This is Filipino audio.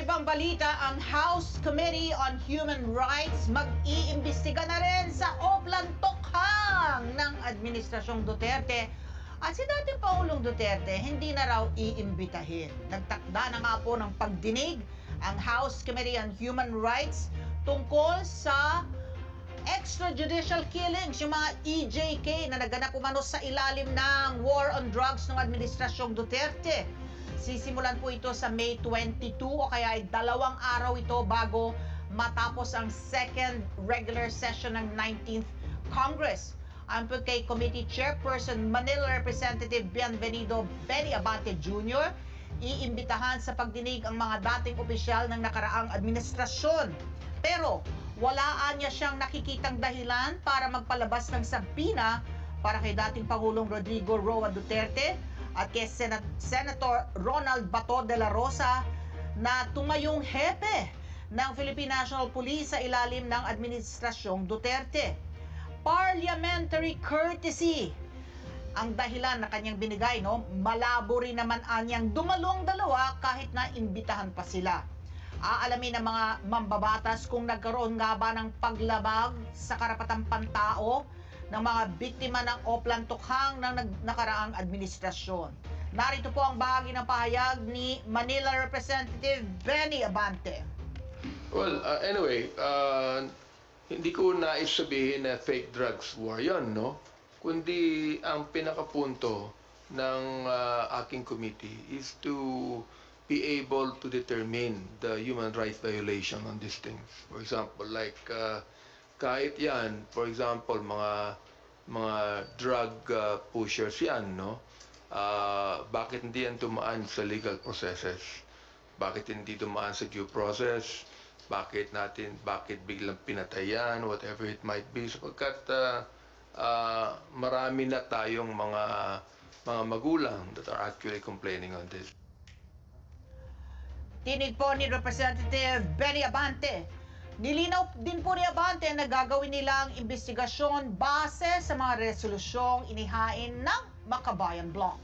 ibang balita, ang House Committee on Human Rights mag-iimbestiga na rin sa Oplan Tokhang ng Administrasyong Duterte. At si dating Pangulong Duterte hindi na raw iimbitahin. Nagtakda na nga po ng pagdinig ang House Committee on Human Rights tungkol sa extrajudicial killings, yung mga EJK na naganap umano sa ilalim ng war on drugs ng Administrasyong Duterte. Sisimulan po ito sa May 22 o kaya ay 2 araw ito bago matapos ang second regular session ng 19th Congress. Ang kay Committee Chairperson Manila Representative Bienvenido Benny Abante Jr., iimbitahan sa pagdinig ang mga dating opisyal ng nakaraang administrasyon. Pero wala niya siyang nakikitang dahilan para magpalabas ng sabina para kay dating Pangulong Rodrigo Roa Duterte at kay Senator Ronald Bato de la Rosa na tumayong hepe ng Philippine National Police sa ilalim ng Administrasyong Duterte. Parliamentary courtesy ang dahilan na kanyang binigay, no? Malabo rin naman anyang dumalawang dalawa kahit na imbitahan pa sila. Aalamin ng mga mambabatas kung nagkaroon nga ba ng paglabag sa karapatang pantao ng mga biktima ng Oplan Tokhang ng nakaraang administrasyon. Narito po ang bahagi ng pahayag ni Manila Representative Benny Abante. Well, anyway, hindi ko nais sabihin na fake drugs war yan, no? Kundi ang pinakapunto ng aking committee is to be able to determine the human rights violation on these things. For example, like kahit yan, for example, mga drug pushers yan, no? Bakit hindi yan dumaan sa legal processes? Bakit hindi dumaan sa due process? Bakit biglang pinatayan, whatever it might be? Sapagkat marami na tayong mga magulang that are actually complaining on this. Tinig po ni Representative Benny Abante. Nilinaw din po ni Abante na gagawin nilang investigasyon base sa mga resolusyong inihain ng Makabayan Bloc.